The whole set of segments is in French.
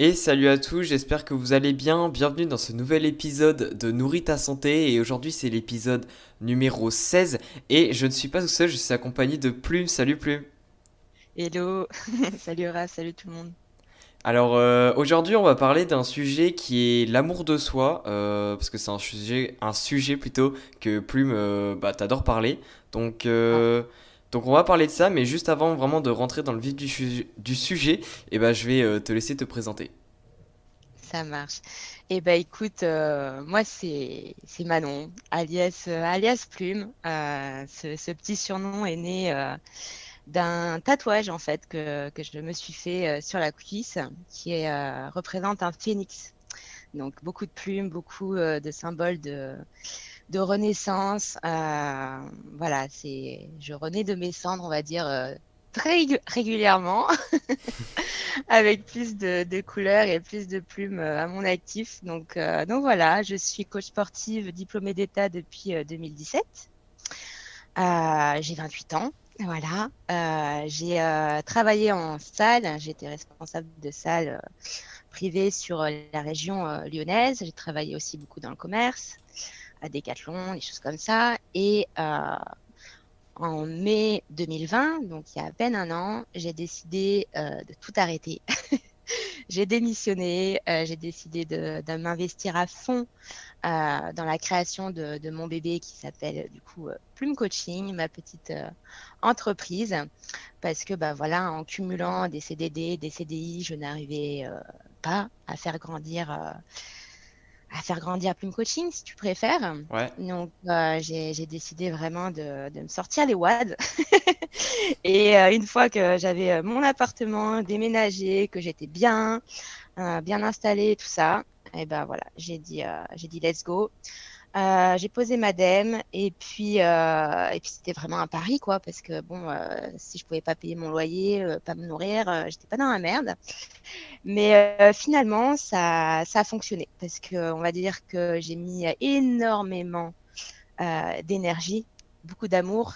Et salut à tous, j'espère que vous allez bien. Bienvenue dans ce nouvel épisode de Nourris ta santé. Et aujourd'hui, c'est l'épisode numéro 16. Et je ne suis pas tout seul, je suis accompagné de Plume. Salut Plume. Hello, salut Ra, salut tout le monde. Alors aujourd'hui, on va parler d'un sujet qui est l'amour de soi. Parce que c'est un sujet plutôt que Plume t'adore parler. Donc, Ah, euh, donc on va parler de ça. Mais juste avant vraiment de rentrer dans le vif du sujet, je vais te laisser te présenter. ça marche. Eh ben écoute, moi c'est Manon, alias Plume. Ce petit surnom est né d'un tatouage en fait que je me suis fait sur la cuisse, représente un phénix. Donc beaucoup de plumes, beaucoup de symboles de renaissance. Voilà, je renais de mes cendres, on va dire, régulièrement. Avec plus de couleurs et plus de plumes à mon actif. Donc voilà, je suis coach sportive diplômée d'État depuis 2017. J'ai 28 ans. Voilà. J'ai travaillé en salle. J'étais responsable de salle privée sur la région lyonnaise. J'ai travaillé aussi beaucoup dans le commerce, à Decathlon, des choses comme ça. Et en mai 2020, donc il y a à peine un an, j'ai décidé de tout arrêter. J'ai démissionné, j'ai décidé de m'investir à fond dans la création de mon bébé qui s'appelle du coup Plume Coaching, ma petite entreprise, parce que bah voilà, en cumulant des CDD, des CDI, je n'arrivais pas à faire grandir Plume Coaching, si tu préfères. Ouais. Donc, j'ai décidé vraiment de me sortir les wads. Et une fois que j'avais mon appartement déménagé, que j'étais bien installée, tout ça, et ben voilà, j'ai dit let's go. J'ai posé madame et puis c'était vraiment un pari quoi parce que bon si je pouvais pas payer mon loyer, pas me nourrir, j'étais pas dans la merde. Mais finalement ça a fonctionné parce que on va dire que j'ai mis énormément d'énergie, beaucoup d'amour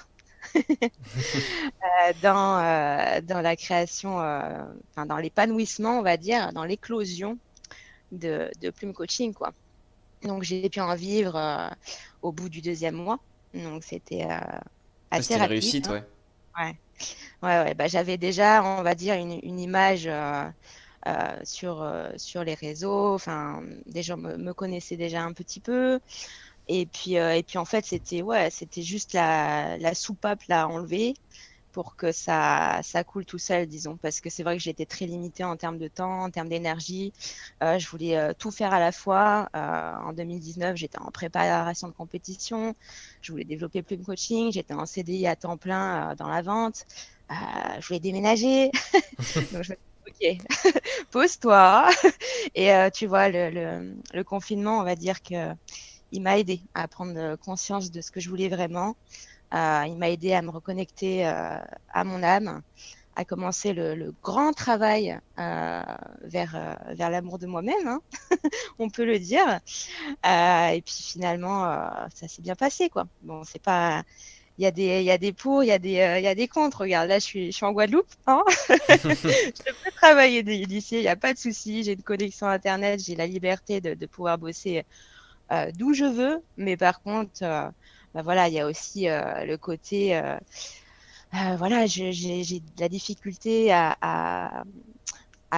dans la création, enfin dans l'épanouissement on va dire, dans l'éclosion de Plume Coaching quoi. Donc j'ai pu en vivre au bout du deuxième mois. Donc c'était Ouais, assez c'était une rapide, réussite, hein. ouais. Ouais. Ouais. Bah, j'avais déjà, on va dire, une image sur les réseaux. Enfin, des gens me connaissaient déjà un petit peu. Et puis en fait, c'était juste la soupape là à enlever pour que ça coule tout seul, disons. Parce que c'est vrai que j'étais très limitée en termes de temps, en termes d'énergie. Je voulais tout faire à la fois. En 2019, j'étais en préparation de compétition. Je voulais développer Plume Coaching. J'étais en CDI à temps plein dans la vente. Je voulais déménager. Donc je me suis dit, OK, pose-toi. Et tu vois, le confinement, on va dire que il m'a aidé à prendre conscience de ce que je voulais vraiment. Il m'a aidé à me reconnecter à mon âme, à commencer le grand travail vers l'amour de moi-même, hein, on peut le dire. Et puis finalement, ça s'est bien passé, quoi. Bon, c'est pas. Il y a des pour, il y a des contre. Regarde, là, je suis en Guadeloupe, hein. Je peux travailler d'ici, il n'y a pas de souci. J'ai une connexion Internet, j'ai la liberté de pouvoir bosser d'où je veux. Mais par contre, bah voilà, il y a aussi le côté, voilà, j'ai de la difficulté à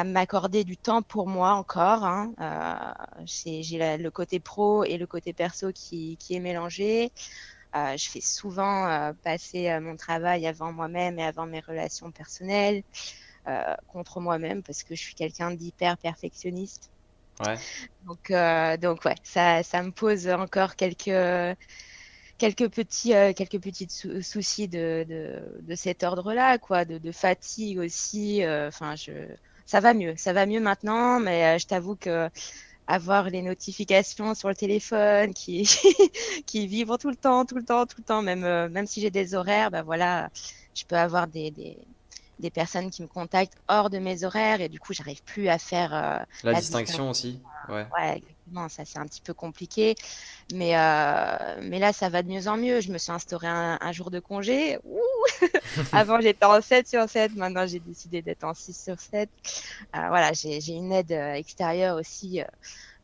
m'accorder du temps pour moi encore, hein. Le côté pro et le côté perso qui est mélangé. Je fais souvent passer mon travail avant moi-même et avant mes relations personnelles, contre moi-même parce que je suis quelqu'un d'hyper perfectionniste. Ouais. Donc ouais, ça me pose encore quelques petits soucis de cet ordre-là, quoi, de fatigue aussi. Enfin, ça va mieux maintenant, mais je t'avoue que avoir les notifications sur le téléphone qui vibrent tout le temps, tout le temps, tout le temps, même si j'ai des horaires, bah voilà, je peux avoir des personnes qui me contactent hors de mes horaires et du coup, j'arrive plus à faire La la distinction. distinction aussi. Ouais. Ouais, exactement, ça c'est un petit peu compliqué. Mais là, ça va de mieux en mieux. Je me suis instauré un jour de congé. Ouh. Avant, j'étais en 7 sur 7. Maintenant, j'ai décidé d'être en 6 sur 7. Voilà, j'ai une aide extérieure aussi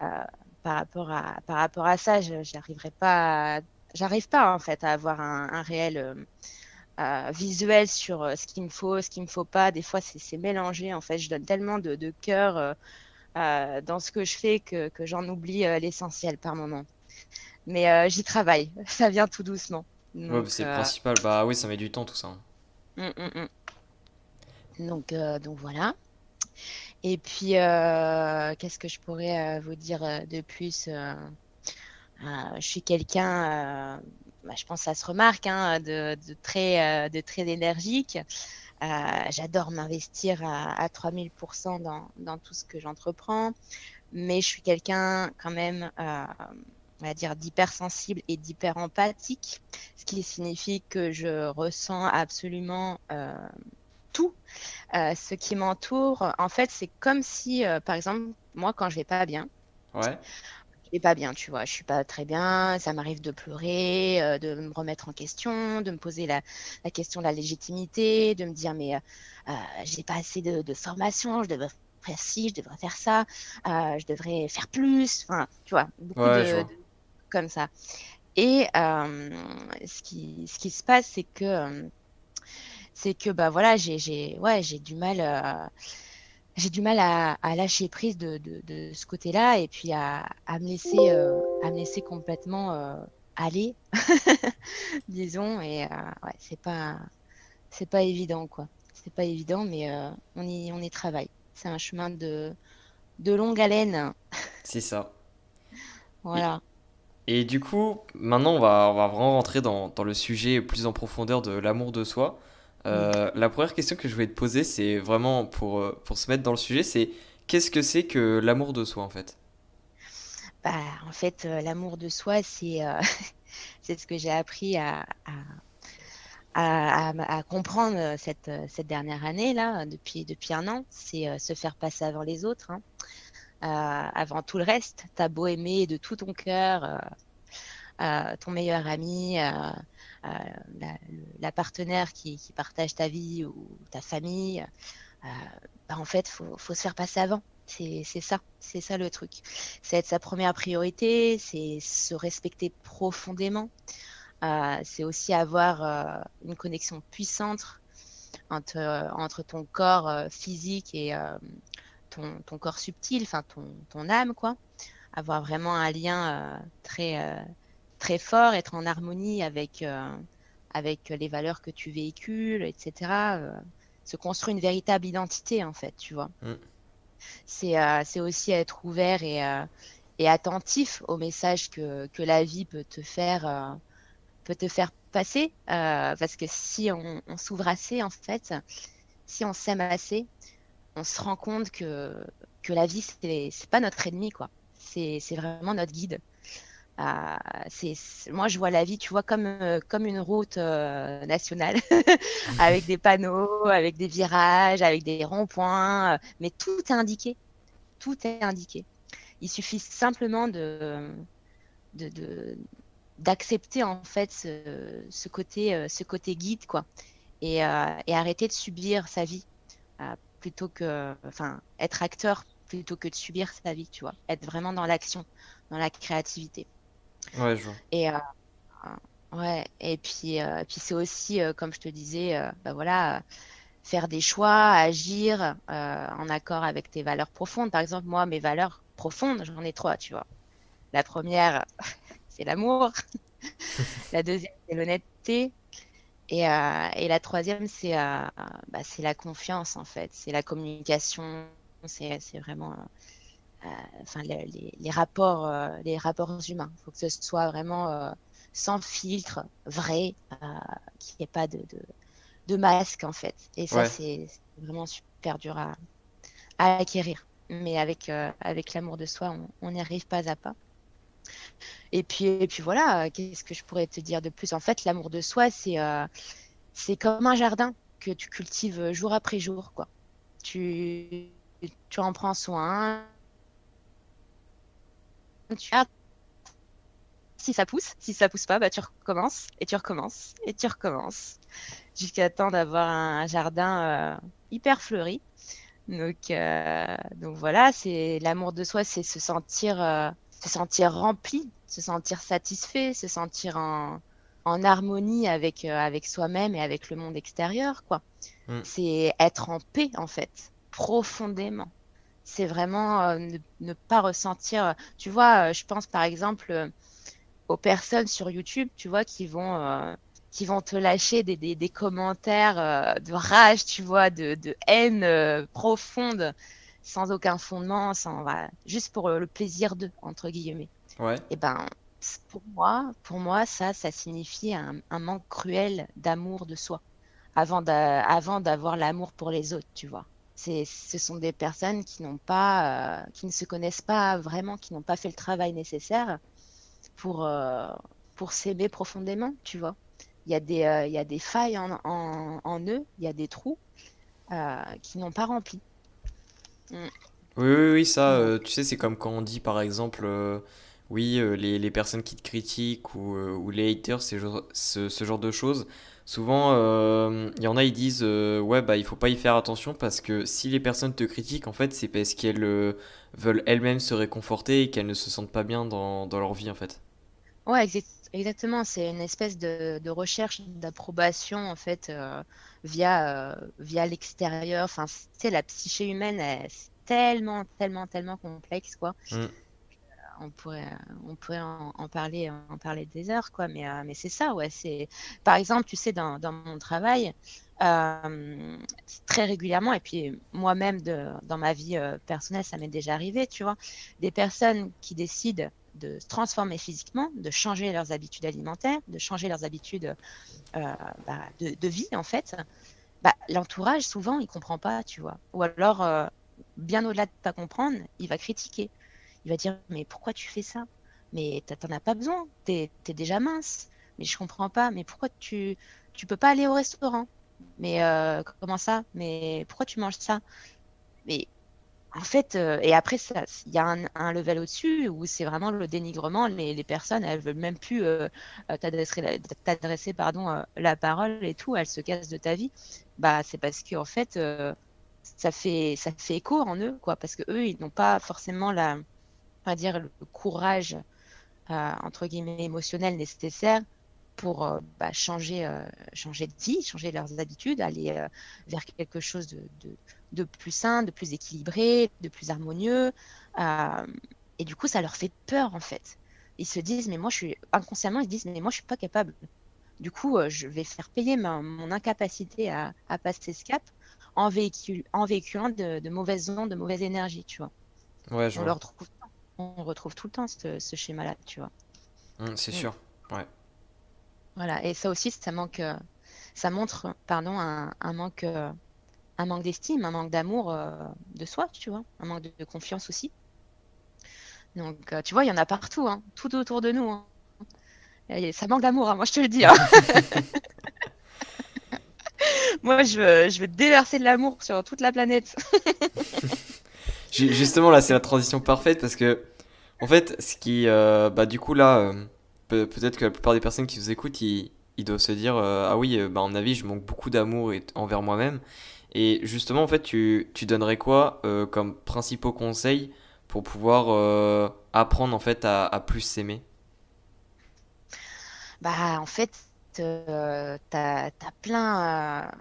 euh, par rapport à ça. J'arrive pas en fait à avoir un réel visuel sur ce qu'il me faut, ce qu'il me faut pas. Des fois, c'est mélangé. En fait, je donne tellement de cœur dans ce que je fais que j'en oublie l'essentiel par moment. Mais j'y travaille. Ça vient tout doucement. Ouais, bah, Donc, c'est le principal. Bah oui, ça met du temps tout ça, hein. mm, mm, mm. Donc voilà. Et puis, qu'est-ce que je pourrais vous dire de plus je suis quelqu'un, bah, je pense que ça se remarque, hein, de très énergique. J'adore m'investir à 3000% dans tout ce que j'entreprends, mais je suis quelqu'un quand même, on va dire, d'hypersensible et d'hyper empathique, ce qui signifie que je ressens absolument tout ce qui m'entoure. En fait, c'est comme si, par exemple, moi, quand je vais pas bien, Ouais. je vais pas bien, tu vois, je suis pas très bien, ça m'arrive de pleurer, de me remettre en question, de me poser la question de la légitimité, de me dire, mais j'ai pas assez de formation, je devrais faire ci, je devrais faire ça, je devrais faire plus, enfin, tu vois, beaucoup Ouais, je vois. comme ça. Et ce qui se passe, c'est que bah voilà, ouais, j'ai du mal à lâcher prise de ce côté-là et puis à me laisser complètement aller, disons. Et ouais, c'est pas évident, quoi. C'est pas évident, mais on y travaille. C'est un chemin de longue haleine. C'est ça. Et, Voilà. et du coup, maintenant, on va vraiment rentrer dans le sujet plus en profondeur de l'amour de soi. Mm. La première question que je voulais te poser, c'est vraiment pour se mettre dans le sujet, c'est qu'est-ce que c'est que l'amour de soi en fait? Bah, en fait, l'amour de soi, c'est ce que j'ai appris à comprendre cette dernière année là, depuis un an, c'est se faire passer avant les autres, hein. Avant tout le reste. T'as beau aimer de tout ton cœur ton meilleur ami, euh, la partenaire qui partage ta vie ou ta famille, euh, bah, en fait, faut se faire passer avant. C'est ça le truc. C'est être sa première priorité, c'est se respecter profondément. C'est aussi avoir une connexion puissante entre ton corps physique et ton corps subtil, enfin ton âme, quoi. Avoir vraiment un lien très fort, être en harmonie avec les valeurs que tu véhicules, etc. Se construire une véritable identité, en fait, tu vois. Hmm. C'est aussi être ouvert et attentif aux messages que la vie peut te faire passer. Parce que si on s'ouvre assez, en fait, si on s'aime assez, on se rend compte que la vie, c'est pas notre ennemi, quoi. C'est vraiment notre guide. Euh, moi, je vois la vie, tu vois, comme une route nationale, avec des panneaux, avec des virages, avec des ronds-points, mais tout est indiqué. Tout est indiqué. Il suffit simplement de, de- d'accepter en fait ce côté guide, quoi, et arrêter de subir sa vie plutôt que, enfin, être acteur plutôt que de subir sa vie, tu vois, être vraiment dans l'action, dans la créativité. Ouais, je vois. Et ouais, puis c'est aussi, comme je te disais, bah voilà, faire des choix, agir en accord avec tes valeurs profondes. Par exemple, moi, mes valeurs profondes, j'en ai trois, tu vois. La première, c'est l'amour. La deuxième, c'est l'honnêteté. Et la troisième, bah, c'est la confiance, en fait. C'est la communication. C'est vraiment enfin, les rapports humains. Il faut que ce soit vraiment sans filtre, vrai, qu'il n'y ait pas de masque, en fait. Et ça, Ouais. c'est vraiment super dur à acquérir. Mais avec l'amour de soi, on y arrive pas à pas. Et puis voilà, qu'est-ce que je pourrais te dire de plus? En fait, l'amour de soi, c'est comme un jardin. que tu cultives jour après jour, quoi. Tu en prends soin, tu si ça pousse pas, bah tu recommences et tu recommences et tu recommences jusqu'à temps d'avoir un jardin hyper fleuri. Donc voilà, c'est l'amour de soi, c'est se sentir rempli, se sentir satisfait, se sentir en harmonie avec soi-même et avec le monde extérieur, quoi. Mm. C'est être en paix, en fait, profondément. C'est vraiment ne pas ressentir. Tu vois, je pense par exemple aux personnes sur YouTube, tu vois, qui vont te lâcher des commentaires de rage, tu vois, de haine profonde, sans aucun fondement, voilà, juste pour le plaisir d'eux, entre guillemets. Ouais. Et ben, pour moi, ça signifie un manque cruel d'amour de soi, avant d'avoir l'amour pour les autres, tu vois. Ce sont des personnes qui ne se connaissent pas vraiment, qui n'ont pas fait le travail nécessaire pour, euh, pour s'aimer profondément, tu vois. Il y a des failles en eux, il y a des trous qui n'ont pas rempli. Mm. Oui, oui, oui, ça, Donc, tu sais, c'est comme quand on dit par exemple, oui, les personnes qui te critiquent ou les haters, ce genre de choses. Souvent, il y en a, ils disent, ouais, bah, il faut pas y faire attention parce que si les personnes te critiquent, en fait, c'est parce qu'elles veulent elles-mêmes se réconforter et qu'elles ne se sentent pas bien dans leur vie, en fait. ouais, exactement. C'est une espèce de recherche d'approbation, en fait, via l'extérieur. Enfin, tu sais, la psyché humaine, c'est tellement complexe, quoi. Mm. On pourrait en parler des heures, quoi. Mais c'est ça, ouais. Par exemple, tu sais, dans mon travail, très régulièrement, et puis moi-même, dans ma vie personnelle, ça m'est déjà arrivé, tu vois, des personnes qui décident de se transformer physiquement, de changer leurs habitudes alimentaires, de changer leurs habitudes de vie, en fait. Bah, l'entourage, souvent, il comprend pas, tu vois. Ou alors, bien au-delà de pas comprendre, il va critiquer. Il va dire, mais pourquoi tu fais ça? Mais t'en as pas besoin, t'es déjà mince. Mais je comprends pas, mais pourquoi tu peux pas aller au restaurant? Mais comment ça? Mais pourquoi tu manges ça? Mais en fait, et après, il y a un level au-dessus où c'est vraiment le dénigrement. Les personnes, elles veulent même plus t'adresser pardon, la parole et tout. Elles se cassent de ta vie. Bah, c'est parce que en fait, ça fait écho en eux, quoi. Parce que eux, ils n'ont pas forcément on va dire, le courage, entre guillemets, émotionnel nécessaire pour changer de vie, changer leurs habitudes, aller vers quelque chose de plus sain, de plus équilibré, de plus harmonieux. Euh, et du coup, ça leur fait peur, en fait. Ils se disent, mais moi, inconsciemment, ils se disent, mais moi, je suis pas capable. Du coup, je vais faire payer mon incapacité à passer ce cap en véhiculant de mauvaises ondes, de mauvaises énergies, tu vois. Ouais, je On le vois. retrouve, on retrouve tout le temps ce schéma-là, tu vois. C'est Mm. sûr. Ouais. Voilà. Et ça aussi, ça montre, pardon, un manque d'estime, un manque d'amour de soi, tu vois, un manque de confiance aussi. Donc, tu vois, il y en a partout, hein, tout autour de nous, hein. Et ça manque d'amour, hein, moi je te le dis, hein. Moi, je veux déverser de l'amour sur toute la planète. Justement, là, c'est la transition parfaite parce que, en fait, bah, du coup, là, peut-être que la plupart des personnes qui vous écoutent, ils doivent se dire, ah oui, bah, en avis, je manque beaucoup d'amour envers moi-même. Et justement, en fait, tu donnerais quoi comme principaux conseils pour pouvoir apprendre, en fait, à plus s'aimer? Bah, en fait, t'as plein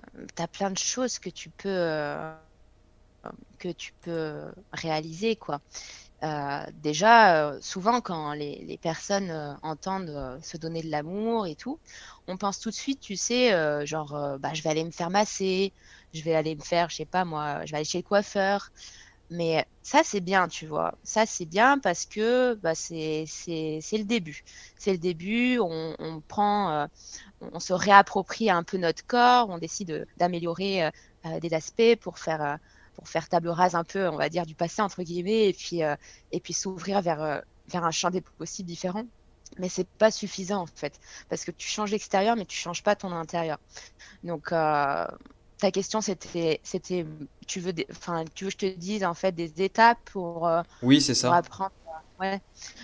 de choses que tu peux réaliser, quoi. Déjà, souvent, quand les personnes entendent se donner de l'amour et tout, on pense tout de suite, tu sais, genre, bah, je vais aller me faire masser, je vais aller me faire, je sais pas moi, je vais aller chez le coiffeur. Mais ça, c'est bien, tu vois. Ça, c'est bien parce que bah, c'est le début. C'est le début, on se réapproprie un peu notre corps, on décide d'améliorer des aspects pour faire table rase un peu, on va dire, du passé, entre guillemets, et puis s'ouvrir vers un champ des possibles différent. Mais c'est pas suffisant, en fait, parce que tu changes l'extérieur, mais tu changes pas ton intérieur. Donc, ta question, enfin, tu veux que je te dise en fait des étapes Oui, c'est pour ça. apprendre. Ouais,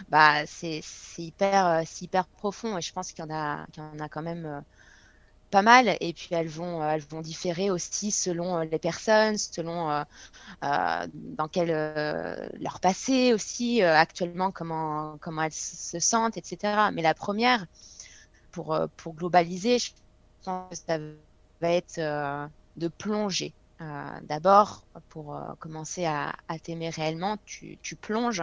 bah c'est hyper profond et je pense qu'il y en a quand même pas mal. Et puis elles vont différer aussi selon les personnes, selon dans quel leur passé aussi, actuellement comment elles se sentent, etc. Mais la première, pour globaliser, je pense que ça va être de plonger. D'abord, pour commencer à t'aimer réellement, tu plonges.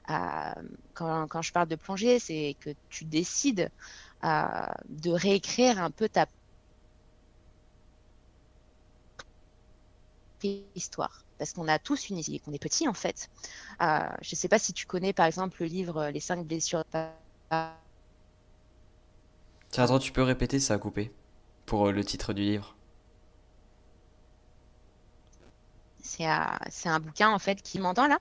Quand je parle de plonger, c'est que tu décides de réécrire un peu ta histoire. Parce qu'on a tous une histoire, qu'on est petit en fait. Je ne sais pas si tu connais par exemple le livre Les 5 blessures de papa. Tiens, attends, tu peux répéter, ça a coupé. Pour le titre du livre. C'est un bouquin en fait qui m'entend là.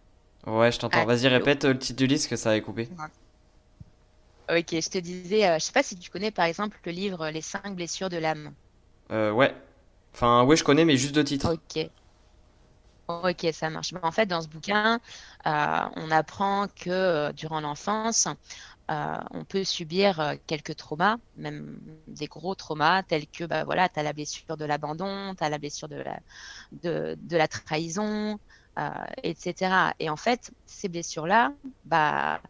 Ouais, je t'entends. Vas-y, Allô. répète le titre du livre, parce que ça avait coupé. Ok, je te disais, je sais pas si tu connais par exemple le livre Les 5 blessures de l'âme. Ouais. Enfin, ouais, je connais, mais juste deux titres. Ok, ok, ça marche. En fait, dans ce bouquin, on apprend que durant l'enfance, on peut subir quelques traumas, même des gros traumas, tels que bah, voilà, tu as la blessure de l'abandon, tu as la blessure de la trahison, etc. Et en fait, ces blessures-là, bah,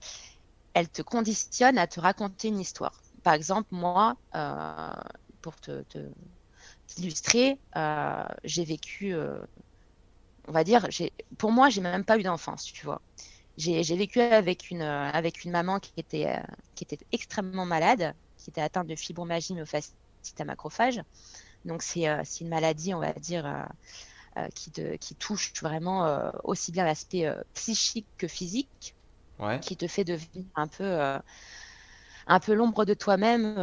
elles te conditionnent à te raconter une histoire. Par exemple, moi, pour t'illustrer, j'ai vécu, on va dire, pour moi, j'ai même pas eu d'enfance, tu vois. J'ai vécu avec une maman qui était extrêmement malade, qui était atteinte de fibromyalgie myofaciale à macrophage. Donc, c'est une maladie, on va dire, qui touche vraiment aussi bien l'aspect psychique que physique, Ouais. qui te fait devenir un peu l'ombre de toi-même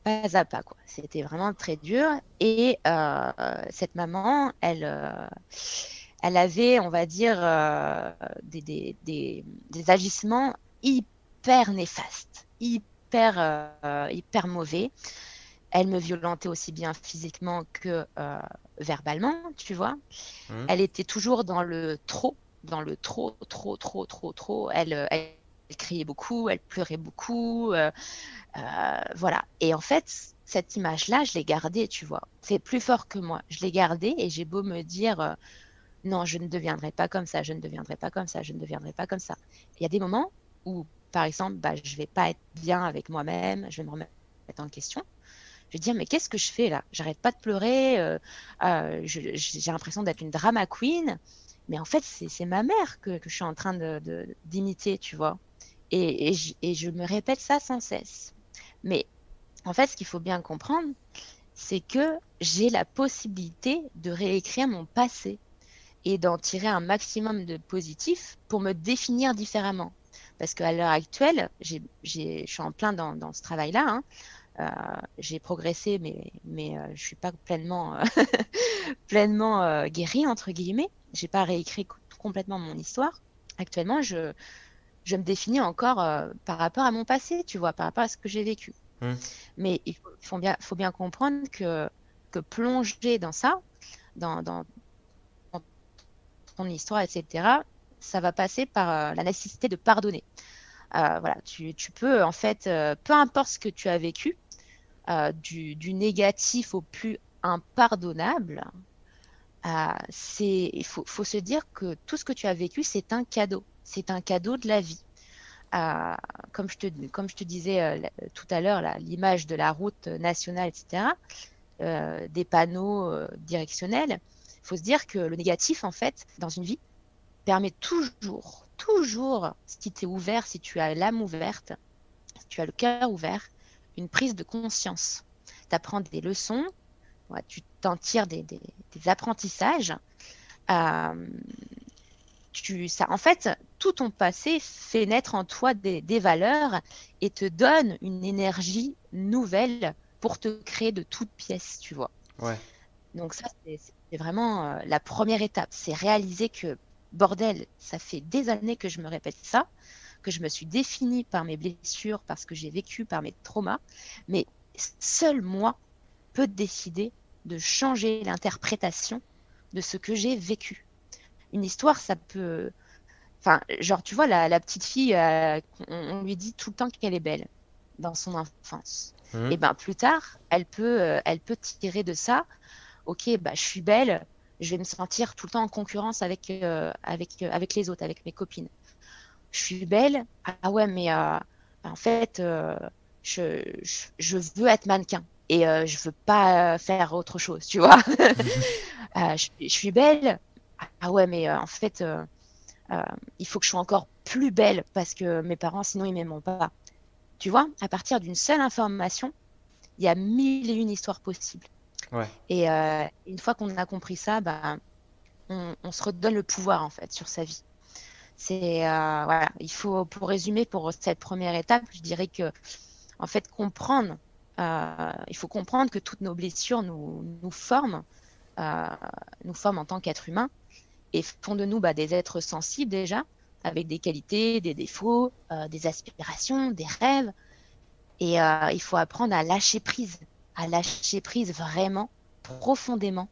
pas à pas, quoi. C'était vraiment très dur. Et cette maman, elle avait, on va dire, des agissements hyper néfastes, hyper mauvais. Elle me violentait aussi bien physiquement que verbalement, tu vois. Hmm. Elle était toujours dans le trop. Elle criait beaucoup, elle pleurait beaucoup. Voilà. Et en fait, cette image-là, je l'ai gardée, tu vois. C'est plus fort que moi. Je l'ai gardée et j'ai beau me dire, non, je ne deviendrai pas comme ça, je ne deviendrai pas comme ça, je ne deviendrai pas comme ça. Il y a des moments où, par exemple, bah, je vais pas être bien avec moi-même, je vais me remettre en question. Je vais dire, mais qu'est-ce que je fais là? J'arrête pas de pleurer, j'ai l'impression d'être une drama queen, mais en fait, c'est ma mère que je suis en train d'imiter, tu vois. Et je me répète ça sans cesse. Mais en fait, ce qu'il faut bien comprendre, c'est que j'ai la possibilité de réécrire mon passé et d'en tirer un maximum de positif pour me définir différemment. Parce qu'à l'heure actuelle, je suis en plein dans ce travail-là, hein. J'ai progressé, mais je ne suis pas pleinement, pleinement guérie, entre guillemets. Je n'ai pas réécrit complètement mon histoire. Actuellement, je me définis encore par rapport à mon passé, tu vois, par rapport à ce que j'ai vécu. Hmm. Mais faut bien comprendre que plonger dans ça, dans ton histoire, etc., ça va passer par la nécessité de pardonner. Voilà, tu peux, en fait, peu importe ce que tu as vécu, du négatif au plus impardonnable, faut se dire que tout ce que tu as vécu, c'est un cadeau. C'est un cadeau de la vie. Euh, comme je te disais tout à l'heure, l'image de la route nationale, etc., des panneaux directionnels, il faut se dire que le négatif, en fait, dans une vie, permet toujours, si tu es ouvert, si tu as l'âme ouverte, si tu as le cœur ouvert, une prise de conscience. Tu apprends des leçons, ouais, tu t'en tires des apprentissages. Euh, en fait, tout ton passé fait naître en toi des valeurs et te donne une énergie nouvelle pour te créer de toutes pièces, tu vois. Ouais. Donc ça, c'est vraiment la première étape. C'est réaliser que, bordel, ça fait des années que je me répète ça, que je me suis définie par mes blessures, par ce que j'ai vécu, par mes traumas, mais seul moi peut décider de changer l'interprétation de ce que j'ai vécu. Une histoire, ça peut... Enfin, genre, tu vois, la petite fille, on lui dit tout le temps qu'elle est belle dans son enfance. Et Mhm. ben plus tard, elle peut tirer de ça, ok, bah, je suis belle, je vais me sentir tout le temps en concurrence avec les autres, avec mes copines. Je suis belle, ah ouais, mais en fait, je veux être mannequin et je veux pas faire autre chose, tu vois. Je suis belle, ah ouais, mais en fait, euh, il faut que je sois encore plus belle parce que mes parents, sinon, ils m'aimeront pas. Tu vois, à partir d'une seule information, il y a mille et une histoires possibles. Ouais. Et une fois qu'on a compris ça, bah, on se redonne le pouvoir en fait sur sa vie. C'est voilà, il faut pour résumer pour cette première étape, je dirais que en fait comprendre, il faut comprendre que toutes nos blessures euh, nous forment en tant qu'être humain et font de nous bah, des êtres sensibles déjà, avec des qualités, des défauts, des aspirations, des rêves. Et il faut apprendre à lâcher prise vraiment, profondément,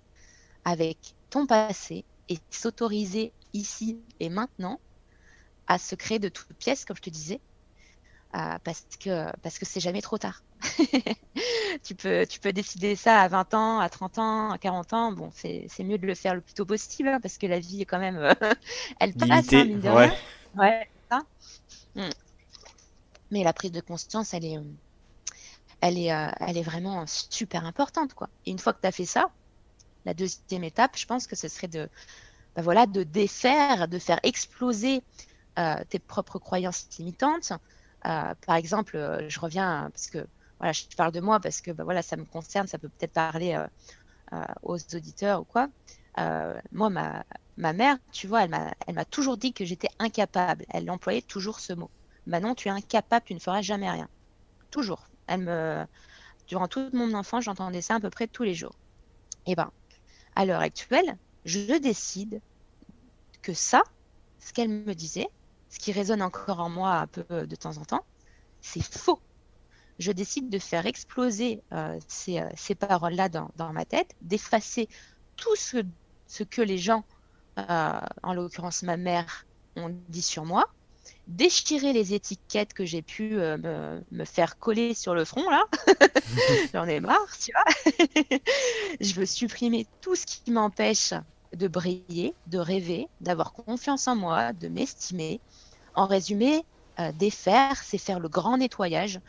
avec ton passé et s'autoriser ici et maintenant à se créer de toutes pièces, comme je te disais, parce que c'est jamais trop tard. Tu peux décider ça à 20 ans, à 30 ans, à 40 ans. Bon, c'est mieux de le faire le plus tôt possible, hein, parce que la vie est quand même, elle passe, hein, Limité, mine de ouais. rien. Ouais, c'est ça. Mm. Mais la prise de conscience, elle est vraiment super importante, quoi. Et une fois que tu as fait ça, la deuxième étape, je pense que ce serait bah voilà, de défaire, de faire exploser tes propres croyances limitantes. Par exemple, je reviens parce que voilà, je parle de moi parce que bah voilà, ça me concerne, ça peut peut-être parler aux auditeurs ou quoi. Moi, ma mère, tu vois, elle m'a toujours dit que j'étais incapable. Elle employait toujours ce mot. Manon, tu es incapable, tu ne feras jamais rien. Toujours. Durant toute mon enfance, j'entendais ça à peu près tous les jours. Et ben, à l'heure actuelle, je décide que ça, ce qu'elle me disait, ce qui résonne encore en moi un peu de temps en temps, c'est faux. Je décide de faire exploser ces paroles-là dans ma tête, d'effacer tout ce que les gens, en l'occurrence ma mère, ont dit sur moi, déchirer les étiquettes que j'ai pu me faire coller sur le front, là. J'en ai marre, tu vois. Je veux supprimer tout ce qui m'empêche de briller, de rêver, d'avoir confiance en moi, de m'estimer. En résumé, défaire, c'est faire le grand nettoyage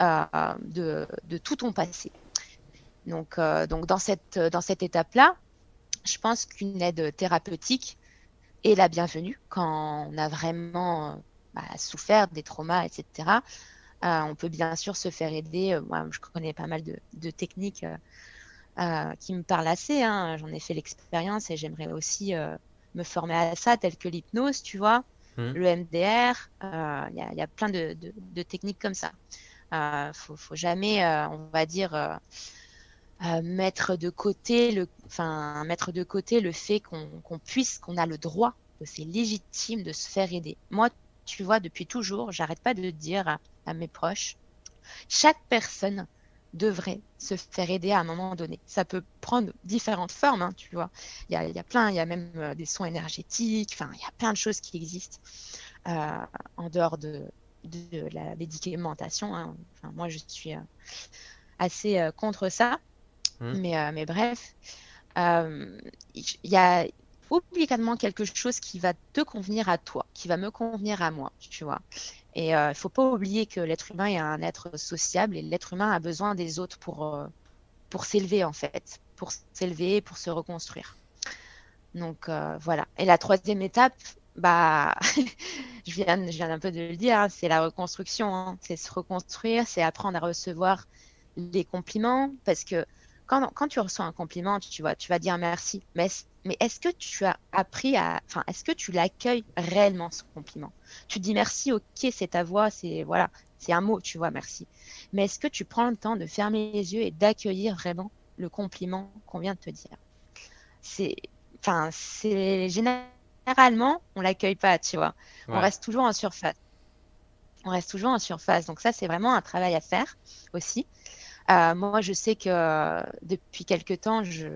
de tout ton passé. Donc dans cette étape-là, je pense qu'une aide thérapeutique est la bienvenue quand on a vraiment souffert des traumas, etc. On peut bien sûr se faire aider. Moi, je connais pas mal de techniques qui me parlent assez, hein. J'en ai fait l'expérience et j'aimerais aussi me former à ça, telles que l'hypnose, tu vois, Mhm. le MDR. Il y a plein de techniques comme ça. Faut jamais, on va dire, mettre de côté le fait qu'on a le droit, que c'est légitime de se faire aider. Moi, tu vois, depuis toujours, j'arrête pas de dire à mes proches, chaque personne devrait se faire aider à un moment donné. Ça peut prendre différentes formes, hein, tu vois. Il y a plein, il y a même des soins énergétiques, enfin, il y a plein de choses qui existent en dehors de la médicamentation, hein. Enfin, moi, je suis assez contre ça, Mhm. mais bref, il y a obligatoirement quelque chose qui va te convenir à toi, qui va me convenir à moi, tu vois. Et il ne faut pas oublier que l'être humain est un être sociable et l'être humain a besoin des autres pour s'élever, en fait, pour s'élever, pour se reconstruire. Donc voilà. Et la troisième étape, bah, je viens un peu de le dire, hein, c'est la reconstruction, hein. C'est se reconstruire, c'est apprendre à recevoir les compliments, parce que quand tu reçois un compliment, tu vois, tu vas dire merci. Mais est-ce que tu as appris enfin, est-ce que tu l'accueilles réellement, ce compliment? Tu dis merci, ok, c'est ta voix, voilà, c'est un mot, tu vois, merci. Mais est-ce que tu prends le temps de fermer les yeux et d'accueillir vraiment le compliment qu'on vient de te dire? C'est, enfin, c'est généralement, on l'accueille pas, tu vois. On Ouais. reste toujours en surface. On reste toujours en surface. Donc ça, c'est vraiment un travail à faire aussi. Moi, je sais que depuis quelque temps, je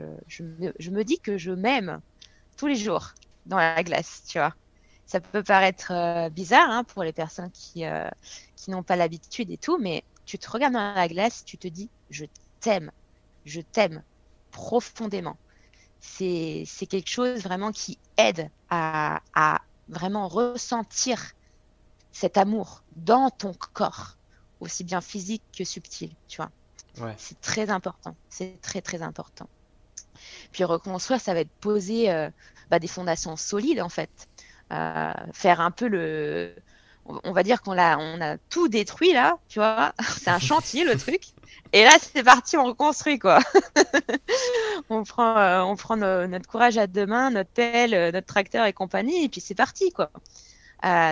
me dis que je m'aime tous les jours dans la glace, tu vois. Ça peut paraître bizarre hein, pour les personnes qui n'ont pas l'habitude et tout, mais tu te regardes dans la glace, tu te dis, t'aime, je t'aime profondément. C'est quelque chose vraiment qui aide à vraiment ressentir cet amour dans ton corps, aussi bien physique que subtil, tu vois. Ouais. C'est très important, c'est très très important. Puis reconstruire, ça va être poser des fondations solides en fait. Faire un peu on va dire on a tout détruit là, tu vois. C'est un chantier le truc. Et là, c'est parti, on reconstruit quoi. On prend notre courage à deux mains, notre pelle, notre tracteur et compagnie, et puis c'est parti quoi.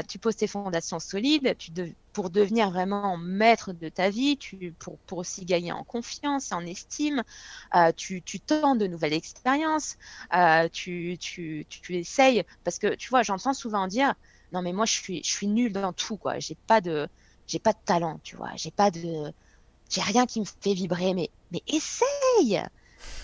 Tu poses tes fondations solides pour devenir vraiment maître de ta vie, pour aussi gagner en confiance, en estime. Tu tentes de nouvelles expériences, tu essayes. Parce que tu vois, j'entends souvent dire, non mais moi je suis nulle dans tout, quoi. J'ai pas de talent, tu vois. J'ai rien qui me fait vibrer, mais essaye!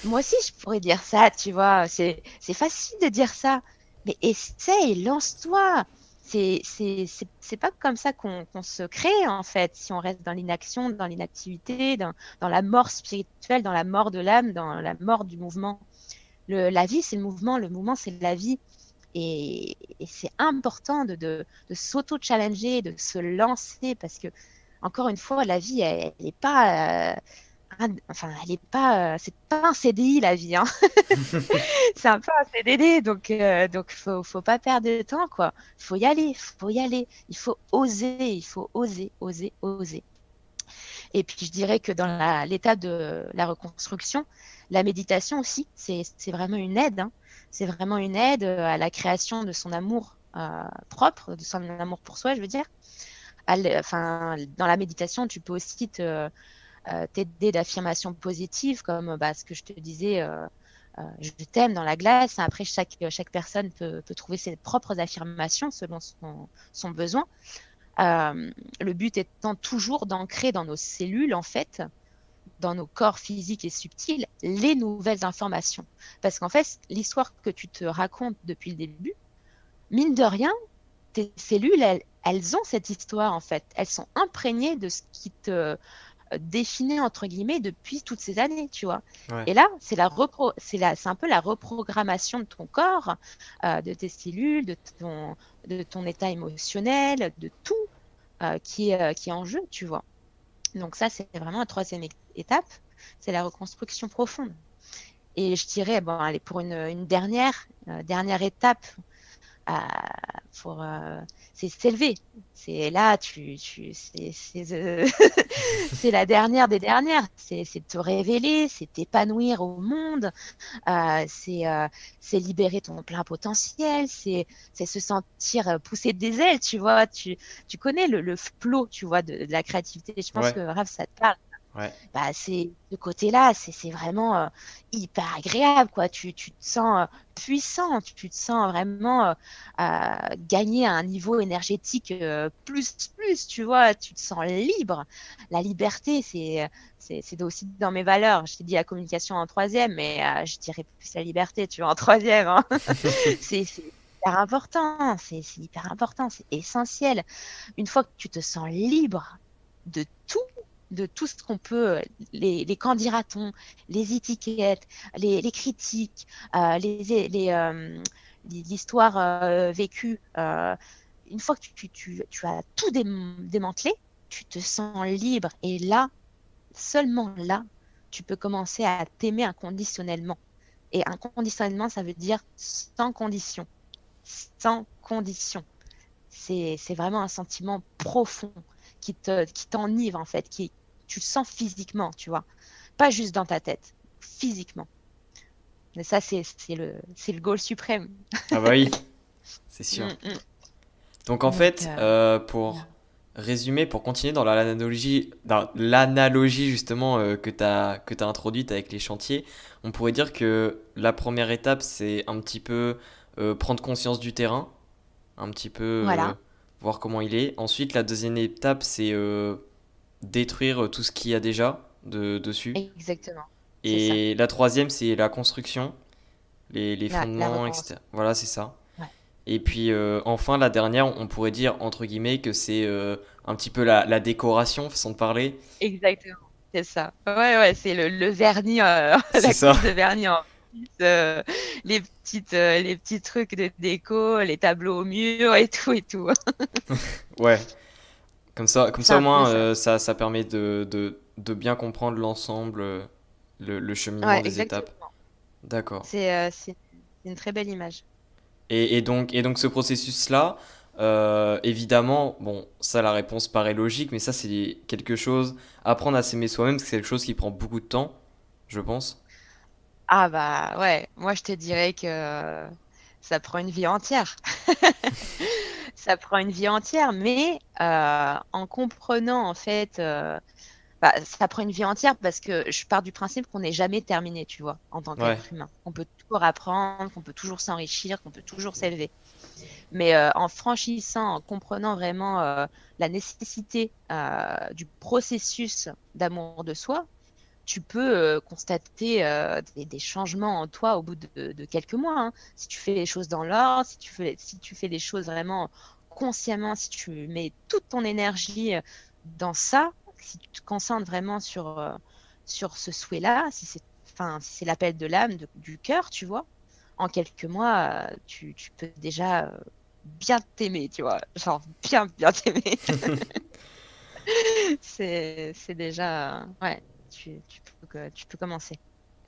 Moi aussi, je pourrais dire ça, tu vois. C'est facile de dire ça. Mais essaye, lance-toi. C'est pas comme ça qu'on se crée, en fait, si on reste dans l'inaction, dans l'inactivité, dans la mort spirituelle, dans la mort de l'âme, dans la mort du mouvement. La vie, c'est le mouvement, c'est la vie. Et c'est important de s'auto-challenger, de se lancer, parce que, encore une fois, la vie, elle n'est pas. Enfin, elle est pas, c'est pas un CDI la vie, hein. C'est un peu un CDD, donc faut pas perdre de temps, quoi. Faut y aller, faut y aller. Il faut oser, oser, oser. Et puis je dirais que dans l'étape de la reconstruction, la méditation aussi, c'est vraiment une aide, hein. C'est vraiment une aide à la création de son amour propre, de son amour pour soi, je veux dire. Enfin, dans la méditation, tu peux aussi t'aider d'affirmations positives comme ce que je te disais, je t'aime dans la glace. Après, chaque personne peut trouver ses propres affirmations selon son besoin. Le but étant toujours d'ancrer dans nos cellules, en fait, dans nos corps physiques et subtils, les nouvelles informations. Parce qu'en fait, l'histoire que tu te racontes depuis le début, mine de rien, tes cellules, elles ont cette histoire, en fait. Elles sont imprégnées de ce qui te définit entre guillemets depuis toutes ces années, tu vois. Ouais. Et là, c'est un peu la reprogrammation de ton corps, de tes cellules, de ton état émotionnel, de tout qui est en jeu, tu vois. Donc ça, c'est vraiment la troisième étape, c'est la reconstruction profonde. Et je dirais, bon, allez, pour une dernière étape pour c'est s'élever. C'est là, c'est la dernière des dernières. C'est te révéler, c'est t'épanouir au monde, euh, c'est euh, c'est libérer ton plein potentiel, c'est se sentir pousser des ailes, tu vois. Tu connais le flow, tu vois, de la créativité. Je pense Ouais. que Raph, ça te parle. Ouais. C'est ce côté-là, c'est vraiment hyper agréable, quoi. Tu te sens puissant, tu te sens vraiment gagner à un niveau énergétique plus, tu vois, tu te sens libre. La liberté, c'est aussi dans mes valeurs. Je t'ai dit la communication en troisième, mais je dirais plus la liberté, tu vois, en troisième, hein. C'est hyper important, c'est hyper important, c'est essentiel. Une fois que tu te sens libre de tout, de tout ce qu'on peut, qu'en dira-t-on, les étiquettes, les critiques, l'histoire vécue. Une fois que tu as tout démantelé, tu te sens libre. Et là, seulement là, tu peux commencer à t'aimer inconditionnellement. Et inconditionnellement, ça veut dire sans condition. Sans condition. C'est vraiment un sentiment profond qui t'enivre en fait, tu le sens physiquement, tu vois. Pas juste dans ta tête, physiquement. Mais ça, c'est le goal suprême. Ah bah oui, c'est sûr. Mm, mm. Donc en Donc, fait, voilà. pour résumer, pour continuer dans l'analogie justement que t'as introduite avec les chantiers, on pourrait dire que la première étape, c'est un petit peu prendre conscience du terrain, un petit peu Voilà. voir comment il est. Ensuite, la deuxième étape, c'est détruire tout ce qu'il y a déjà, dessus. exactement. C'est ça. Et la troisième, c'est la construction, les La fondements, recommence. etc. Voilà, c'est ça. Ouais. Et puis enfin, la dernière, on pourrait dire, entre guillemets, que c'est un petit peu la décoration, façon de parler. Exactement. C'est ça. Ouais, ouais, c'est le vernis, C'est la ça. couche de vernis en plus, les petits trucs de déco, les tableaux au mur et tout et tout. Ouais. Comme C'est ça au un peu moins, ça. ça permet de bien comprendre l'ensemble, le cheminement Ouais, des étapes. exactement. D'accord. C'est une très belle image. Et donc ce processus-là, évidemment, bon, ça la réponse paraît logique, mais ça c'est quelque chose, apprendre à s'aimer soi-même, c'est quelque chose qui prend beaucoup de temps, je pense. Ah bah ouais, moi je te dirais que ça prend une vie entière. Ça prend une vie entière, mais en comprenant en fait, bah, ça prend une vie entière parce que je pars du principe qu'on n'est jamais terminé, tu vois, en tant Ouais, qu'être humain. On peut toujours apprendre, qu'on peut toujours s'enrichir, qu'on peut toujours s'élever. Mais en franchissant, en comprenant vraiment la nécessité du processus d'amour de soi, tu peux constater des changements en toi au bout de quelques mois, hein. Si tu fais les choses dans l'ordre, si tu fais les choses vraiment consciemment, si tu mets toute ton énergie dans ça, si tu te concentres vraiment sur ce souhait-là, enfin, si c'est l'appel de l'âme, du cœur, tu vois, en quelques mois, tu peux déjà bien t'aimer, tu vois, genre bien, bien t'aimer. C'est déjà, ouais, tu peux commencer.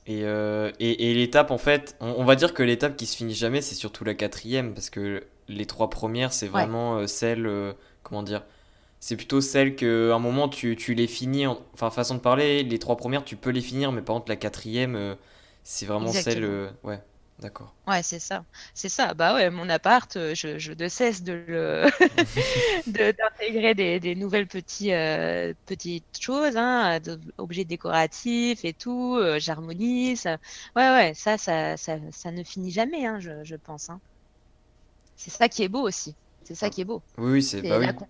et l'étape, en fait, on va dire que l'étape qui se finit jamais, c'est surtout la quatrième, parce que les trois premières, c'est Ouais, vraiment celle, comment dire, c'est plutôt celle que, à un moment, tu les finis, enfin, façon de parler, les trois premières, tu peux les finir, mais par contre, la quatrième, c'est vraiment celle, exactement. ouais, d'accord. Ouais, c'est ça. C'est ça. Bah ouais, mon appart, je ne cesse d'intégrer des nouvelles petites choses, hein, objets décoratifs et tout. J'harmonise. Ouais, ouais, ça ne finit jamais, hein, je pense, hein. C'est ça qui est beau aussi. C'est ça Ah, qui est beau. oui, oui, c'est, bah C'est là oui. qu'on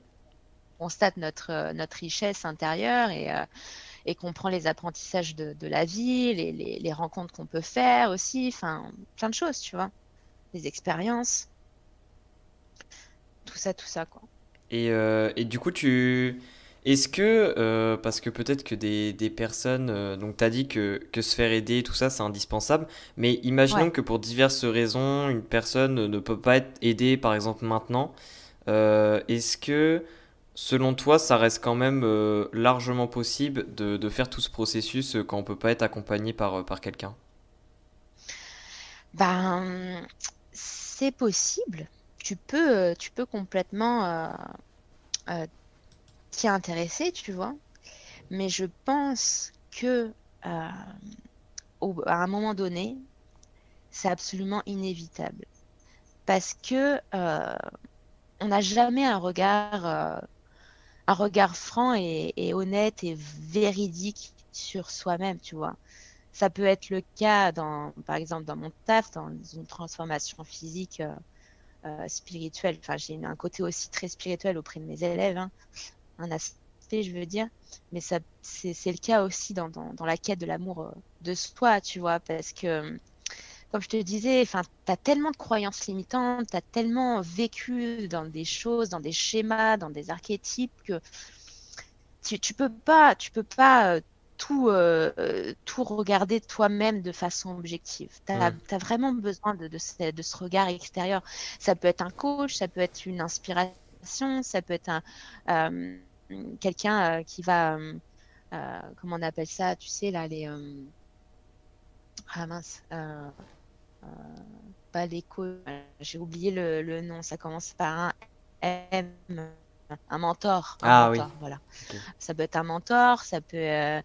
constate notre richesse intérieure et qu'on prend les apprentissages de la vie, les rencontres qu'on peut faire aussi, enfin, plein de choses, tu vois, les expériences, tout ça, quoi. Et du coup, est-ce que, parce que peut-être que des personnes, donc t'as dit que se faire aider, tout ça, c'est indispensable, mais imaginons Ouais. que pour diverses raisons, une personne ne peut pas être aidée, par exemple maintenant, est-ce que, selon toi, ça reste quand même largement possible de faire tout ce processus quand on peut pas être accompagné par quelqu'un? Ben, c'est possible. Tu peux complètement euh, t'y intéresser, tu vois. Mais je pense que euh, à un moment donné, c'est absolument inévitable. Parce que on n'a jamais un regard franc et honnête et véridique sur soi-même, tu vois. Ça peut être le cas par exemple, dans mon taf, dans une transformation physique spirituelle. Enfin, j'ai un côté aussi très spirituel auprès de mes élèves, hein, un aspect, je veux dire. Mais c'est le cas aussi dans la quête de l'amour de soi, tu vois, parce que comme je te disais, enfin, tu as tellement de croyances limitantes, tu as tellement vécu dans des choses, dans des schémas, dans des archétypes que tu peux pas tout regarder toi-même de façon objective. Tu as, Hmm. vraiment besoin de ce regard extérieur. Ça peut être un coach, ça peut être une inspiration, ça peut être euh, quelqu'un qui va, comment on appelle ça, tu sais, là, ah mince, euh, pas l'écho, j'ai oublié le nom, ça commence par un M, un Ah oui, mentor, voilà. ok. Ça peut être un mentor, ça peut être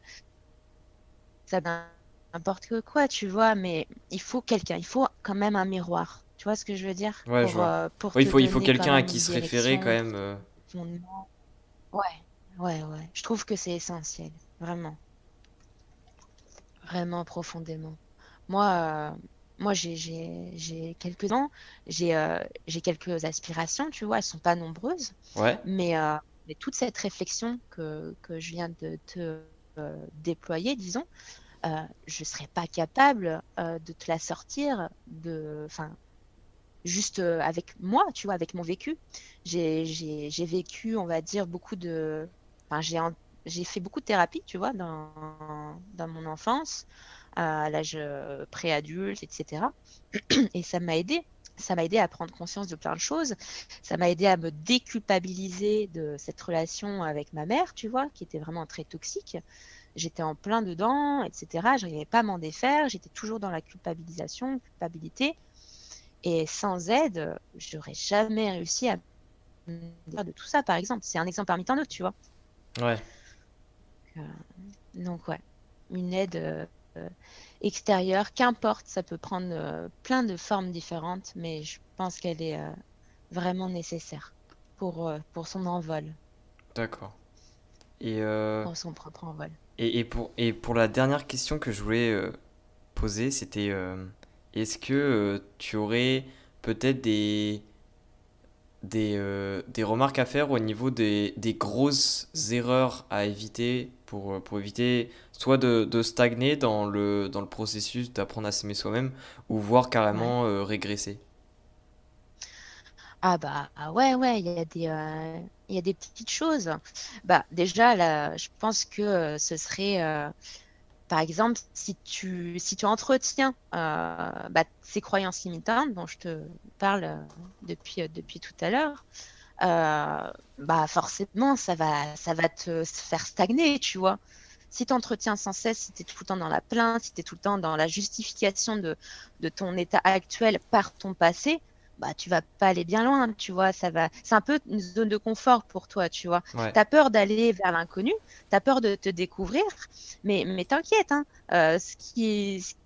n'importe quoi, tu vois, mais il faut quelqu'un, il faut quand même un miroir. Tu vois ce que je veux dire? Ouais, je vois. Pour Oui, te il faut donner quand quelqu'un à même qui une se référer quand direction, même. fondement. Ouais, ouais, ouais. Je trouve que c'est essentiel, vraiment, vraiment profondément. Moi, moi j'ai quelques ans, j'ai quelques aspirations, tu vois, elles sont pas nombreuses, Ouais. mais toute cette réflexion que je viens de te déployer, disons, je serais pas capable de te la sortir enfin, juste avec moi, tu vois, avec mon vécu. J'ai vécu, on va dire, enfin, j'ai fait beaucoup de thérapie, tu vois, dans mon enfance, à l'âge préadulte, etc. Et ça m'a aidé. Ça m'a aidé à prendre conscience de plein de choses. Ça m'a aidé à me déculpabiliser de cette relation avec ma mère, tu vois, qui était vraiment très toxique. J'étais en plein dedans, etc. Je n'arrivais pas à m'en défaire. J'étais toujours dans la culpabilité. Et sans aide, j'aurais jamais réussi à me défaire de tout ça, par exemple. C'est un exemple parmi tant d'autres, tu vois. Ouais, Euh, Donc, ouais, une aide extérieure, qu'importe, ça peut prendre plein de formes différentes, mais je pense qu'elle est vraiment nécessaire pour son envol, d'accord. Et, pour son propre envol. et pour la dernière question que je voulais poser, c'était est-ce que tu aurais peut-être des remarques à faire au niveau des grosses erreurs à éviter pour éviter soit de stagner dans le processus d'apprendre à s'aimer soi-même ou voire Ouais. carrément régresser? Ah bah ah ouais, ouais, il y a des petites choses. Bah déjà, là, je pense que ce serait, par exemple, si tu entretiens bah, ces croyances limitantes dont je te parle depuis tout à l'heure, bah forcément, ça va te faire stagner, tu vois. Si tu entretiens sans cesse, si tu es tout le temps dans la plainte, si tu es tout le temps dans la justification de ton état actuel par ton passé, bah tu vas pas aller bien loin, tu vois. C'est un peu une zone de confort pour toi, tu vois. Ouais, Tu as peur d'aller vers l'inconnu, tu as peur de te découvrir, mais t'inquiète, hein, ce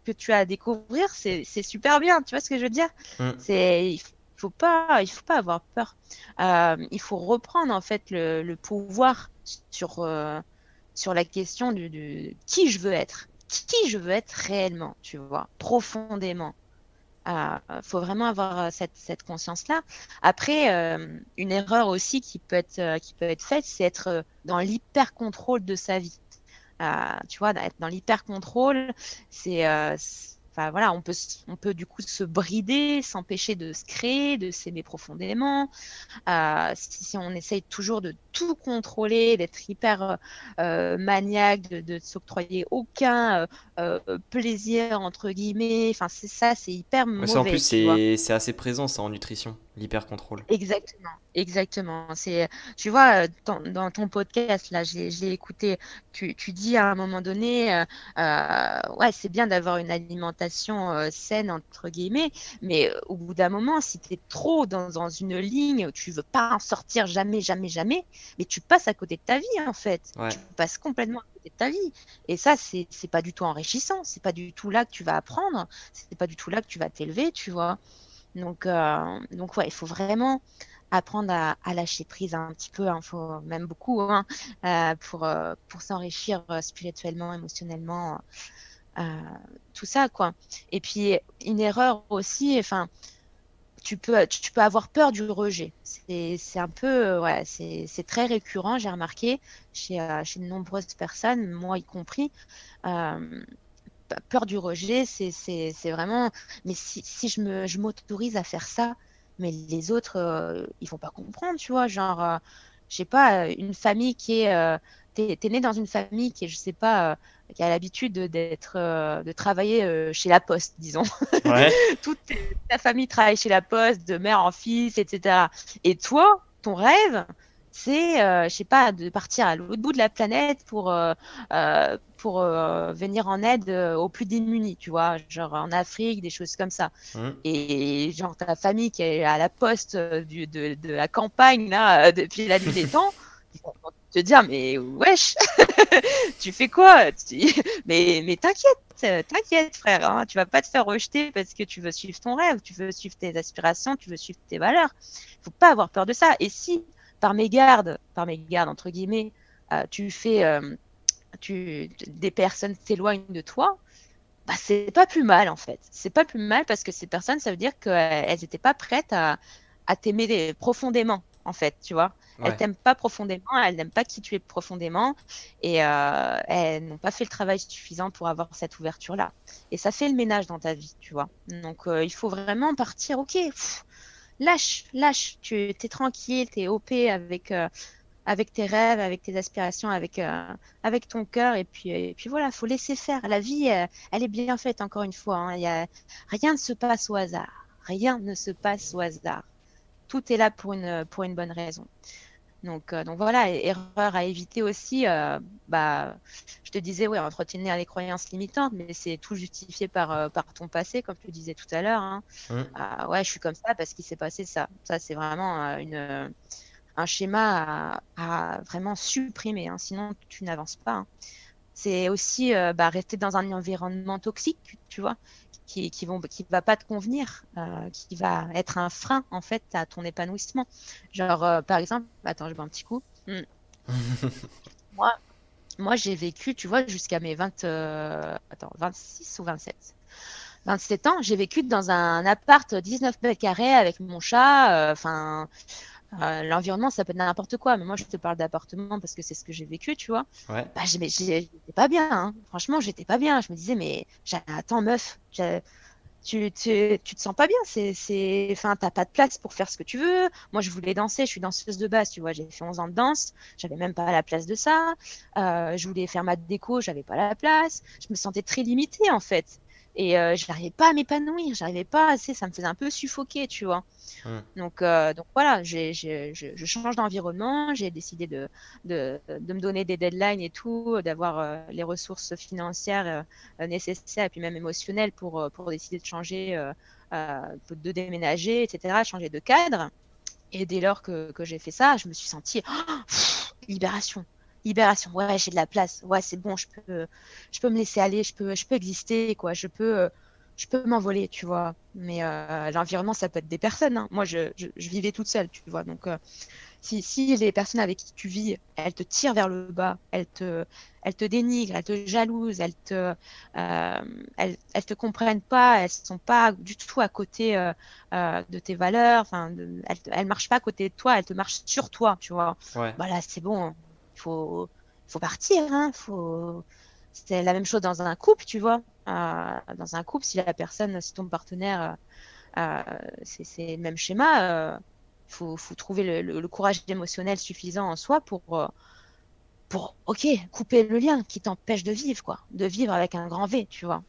que tu as à découvrir, c'est super bien, tu vois ce que je veux dire? hmm, Il faut pas avoir peur. Il faut reprendre en fait le pouvoir sur, sur la question de qui je veux être. Qui je veux être réellement, tu vois, profondément. Faut vraiment avoir cette conscience-là. Après, une erreur aussi qui peut être faite, c'est être dans l'hyper-contrôle de sa vie. Tu vois, être dans l'hyper-contrôle, enfin voilà, on peut du coup se brider, s'empêcher de se créer, de s'aimer profondément. Si on essaye toujours de tout contrôler, d'être hyper maniaque, de s'octroyer aucun plaisir, entre guillemets, enfin, c'est ça, c'est hyper ouais, ça en plus mauvais, tu vois. c'est assez présent ça en nutrition, l'hyper-contrôle. Exactement, exactement. Tu vois, dans ton podcast, là, je l'ai écouté, tu dis à un moment donné, ouais, c'est bien d'avoir une alimentation saine, entre guillemets, mais au bout d'un moment, si tu es trop dans une ligne où tu veux pas en sortir jamais, jamais, jamais, mais tu passes à côté de ta vie, en fait. Ouais. Tu passes complètement à côté de ta vie. Et ça, c'est pas du tout enrichissant, c'est pas du tout là que tu vas apprendre, c'est pas du tout là que tu vas t'élever, tu vois. Donc ouais, il faut vraiment apprendre à lâcher prise un petit peu, hein, faut même beaucoup, hein, pour s'enrichir spirituellement, émotionnellement, euh, tout ça, quoi. Et puis, une erreur aussi, enfin, tu peux avoir peur du rejet. C'est un peu, ouais, c'est très récurrent, j'ai remarqué, chez de nombreuses personnes, moi y compris. Euh, Peur du rejet, c'est vraiment. Mais si je m'autorise à faire ça, mais les autres, ils vont pas comprendre, tu vois. Genre, je sais pas, une famille qui est. T'es né dans une famille qui est, je sais pas, qui a l'habitude de travailler chez la Poste, disons. Ouais. Toute ta famille travaille chez la Poste, de mère en fils, etc. Et toi, ton rêve, c'est, je sais pas, de partir à l'autre bout de la planète pour venir en aide aux plus démunis, tu vois, genre en Afrique, des choses comme ça. Hmm. Et genre ta famille qui est à la poste de la campagne, là, depuis la nuit des temps, ils vont te dire, mais wesh, tu fais quoi? Mais t'inquiète, frère, hein, tu vas pas te faire rejeter parce que tu veux suivre ton rêve, tu veux suivre tes aspirations, tu veux suivre tes valeurs. Faut pas avoir peur de ça. Et si, par mégarde, entre guillemets, tu fais, des personnes s'éloignent de toi, bah, c'est pas plus mal en fait. C'est pas plus mal parce que ces personnes, ça veut dire qu'elles n'étaient pas prêtes à t'aimer profondément. en fait, tu vois. Elles Ouais. t'aiment pas profondément, elles n'aiment pas qui tu es profondément, et elles n'ont pas fait le travail suffisant pour avoir cette ouverture-là. Et ça fait le ménage dans ta vie, tu vois. Donc, il faut vraiment partir, ok, lâche, lâche, tu es tranquille, tu es OP avec tes rêves, avec tes aspirations, avec ton cœur. Et puis voilà, faut laisser faire. La vie, elle est bien faite, encore une fois, hein. Rien ne se passe au hasard. Rien ne se passe au hasard. Tout est là pour une bonne raison. Donc voilà, erreur à éviter aussi. Bah, je te disais, ouais, entretenir les croyances limitantes, mais c'est tout justifié par ton passé, comme je te disais tout à l'heure, hein. Hmm. Ouais, je suis comme ça parce qu'il s'est passé ça. Ça, c'est vraiment un schéma à vraiment supprimer, hein, sinon tu n'avances pas, hein. C'est aussi bah, rester dans un environnement toxique, tu vois, qui va pas te convenir, qui va être un frein en fait à ton épanouissement. Genre, par exemple, attends, je bois un petit coup. Moi, moi j'ai vécu, tu vois, jusqu'à mes 26 ou 27 ans, j'ai vécu dans un appart 19 mètres carrés avec mon chat. Enfin, l'environnement, ça peut être n'importe quoi, mais moi, je te parle d'appartement parce que c'est ce que j'ai vécu, tu vois. Ouais. Bah, j'étais pas bien, hein. Franchement, j'étais pas bien. Je me disais, mais attends, meuf, tu te sens pas bien. Enfin, t'as pas de place pour faire ce que tu veux. Moi, je voulais danser. Je suis danseuse de base, tu vois. J'ai fait 11 ans de danse. J'avais même pas la place de ça. Je voulais faire ma déco. J'avais pas la place. Je me sentais très limitée, en fait. Et je n'arrivais pas à m'épanouir. J'arrivais pas assez. Ça me faisait un peu suffoquer, tu vois. Hmm. Donc voilà, je change d'environnement, j'ai décidé de me donner des deadlines et tout, d'avoir les ressources financières nécessaires et puis même émotionnelles pour décider de changer, de déménager, etc., changer de cadre. Et dès lors que j'ai fait ça, je me suis sentie libération. Libération, ouais, j'ai de la place, ouais, c'est bon, je peux me laisser aller, je peux exister, quoi, je peux m'envoler, tu vois. Mais l'environnement, ça peut être des personnes, hein. Moi, je vivais toute seule, tu vois. Donc, si les personnes avec qui tu vis, elles te tirent vers le bas, elles te dénigrent, elles te jalousent, elles te comprennent pas, elles sont pas du tout à côté de tes valeurs, enfin, elles marchent pas à côté de toi, elles te marchent sur toi, tu vois. Ouais. Voilà, c'est bon, il faut partir, hein, c'est la même chose dans un couple, tu vois. Dans un couple, si la personne, si ton partenaire, c'est le même schéma, faut trouver le courage émotionnel suffisant en soi ok, couper le lien qui t'empêche de vivre, quoi, de vivre avec un grand V, tu vois.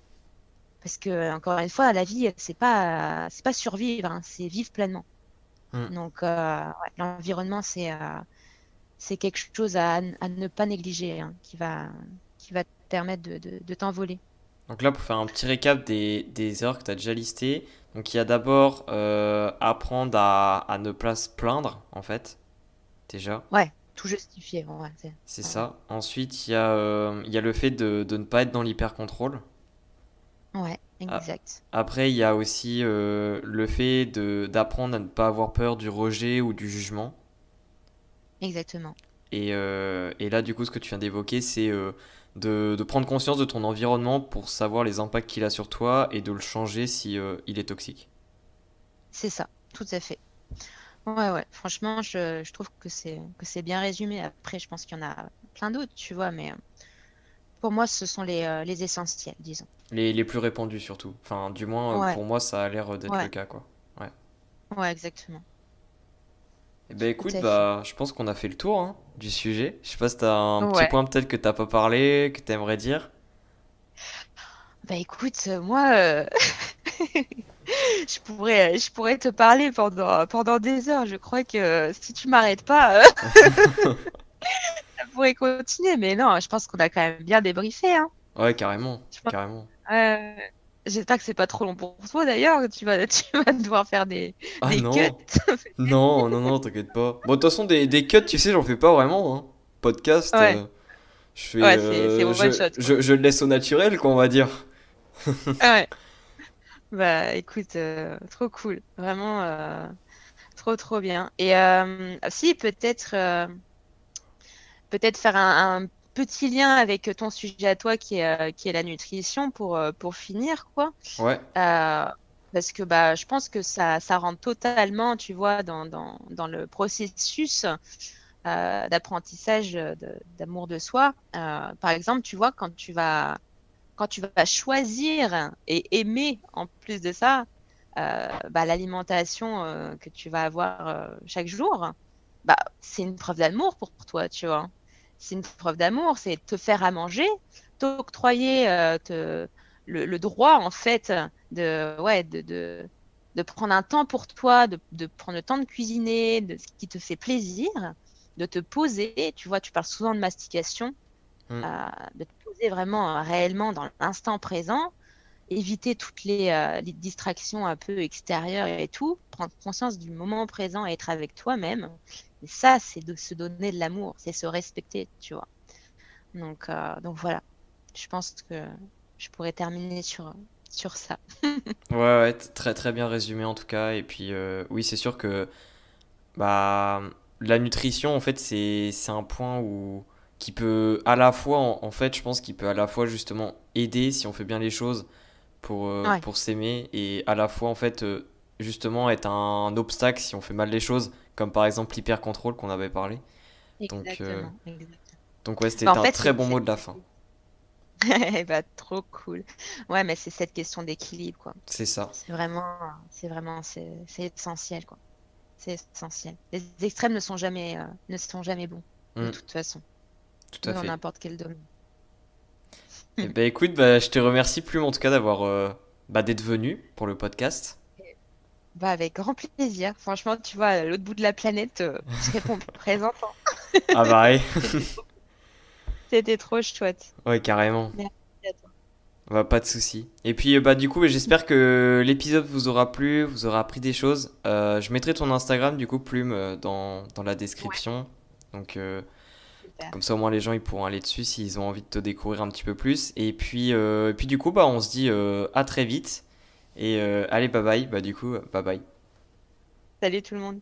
Parce que, encore une fois, la vie, c'est pas survivre, hein, c'est vivre pleinement. Hmm. Donc, ouais, l'environnement, c'est quelque chose à ne pas négliger, hein, qui va te permettre de t'envoler. Donc là, pour faire un petit récap des erreurs que tu as déjà listées, donc il y a d'abord apprendre à ne pas se plaindre, en fait, déjà. Ouais, tout justifié, ouais, C'est ouais, ça. Ensuite, il y a le fait de ne pas être dans l'hyper-contrôle. ouais, A- exact, Après, il y a aussi le fait d'apprendre à ne pas avoir peur du rejet ou du jugement. exactement. Et là, du coup, ce que tu viens d'évoquer, c'est de prendre conscience de ton environnement pour savoir les impacts qu'il a sur toi et de le changer si il est toxique. C'est ça, tout à fait. Ouais, ouais, franchement, je trouve que c'est bien résumé. Après, je pense qu'il y en a plein d'autres, tu vois, mais pour moi, ce sont les essentiels, disons. Les plus répandus surtout. Enfin, du moins, Ouais, pour moi, ça a l'air d'être le ouais, cas, quoi. Ouais. ouais, exactement. Et ben Tout écoute, à fait. bah, je pense qu'on a fait le tour hein, du sujet. Je sais pas si t'as un petit Ouais. point peut-être que t'as pas parlé, que t'aimerais dire. Bah écoute, moi, je pourrais te parler pendant des heures. Je crois que si tu m'arrêtes pas, ça pourrait continuer. Mais non, je pense qu'on a quand même bien débriefé, hein. Ouais, carrément, Je pense- carrément. euh, J'espère que c'est pas trop long pour toi d'ailleurs. Tu vas devoir faire Ah des cuts. non, non, non, non, t'inquiète pas. Bon, de toute façon, des cuts, tu sais, j'en fais pas vraiment. Hein. Podcast, Ouais, ouais, c'est one shot, quoi. je le laisse au naturel, quoi, on va dire. Ouais. Bah écoute, trop cool. Vraiment, trop bien. Et si, peut-être faire un petit lien avec ton sujet à toi qui est la nutrition pour finir, quoi. Ouais, Euh, Parce que bah, je pense que ça rentre totalement, tu vois, dans le processus d'apprentissage d'amour de soi. Par exemple, tu vois, quand tu vas choisir et aimer en plus de ça, bah, l'alimentation que tu vas avoir chaque jour, bah, c'est une preuve d'amour pour toi, tu vois. C'est une preuve d'amour, c'est te faire à manger, t'octroyer le droit, en fait, ouais, de prendre un temps pour toi, de prendre le temps de cuisiner, de ce qui te fait plaisir, de te poser. Tu vois, tu parles souvent de mastication, Mm. de te poser vraiment réellement dans l'instant présent, éviter toutes les distractions un peu extérieures et tout, prendre conscience du moment présent et être avec toi-même. Et ça, c'est de se donner de l'amour, c'est se respecter, tu vois. Donc voilà, je pense que je pourrais terminer sur ça. Ouais, ouais, très très bien résumé en tout cas. Et puis, oui, c'est sûr que bah, la nutrition, en fait, c'est un point où, qui peut à la fois, en fait, je pense qu'il peut à la fois justement aider si on fait bien les choses Ouais, pour s'aimer et à la fois, en fait, justement être un obstacle si on fait mal les choses, comme par exemple l'hyper-contrôle qu'on avait parlé. Donc, exactement, exactement. donc ouais, Bah, c'était en un fait, très bon mot de la fin. bah, trop cool. Ouais, mais c'est cette question d'équilibre, quoi. C'est ça. C'est essentiel, quoi. C'est essentiel. Les extrêmes ne sont jamais bons, de Mm, toute façon, tout à dans fait. n'importe quel domaine. Eh ben écoute, bah, je te remercie Plume en tout cas d'avoir bah, d'être venu pour le podcast. Bah, avec grand plaisir. Franchement, tu vois, à l'autre bout de la planète, je réponds présente, hein. Ah bah ouais, C'était c'était trop chouette. ouais carrément. Merci à toi. Bah, pas de souci. Et puis bah du coup, j'espère que l'épisode vous aura plu, vous aura appris des choses. Je mettrai ton Instagram du coup Plume dans la Ouais, description. Donc super. comme ça au moins les gens ils pourront aller dessus s'ils ont envie de te découvrir un petit peu plus. Et puis du coup bah on se dit à très vite. Et allez bye bye. Bah du coup bye bye. Salut tout le monde.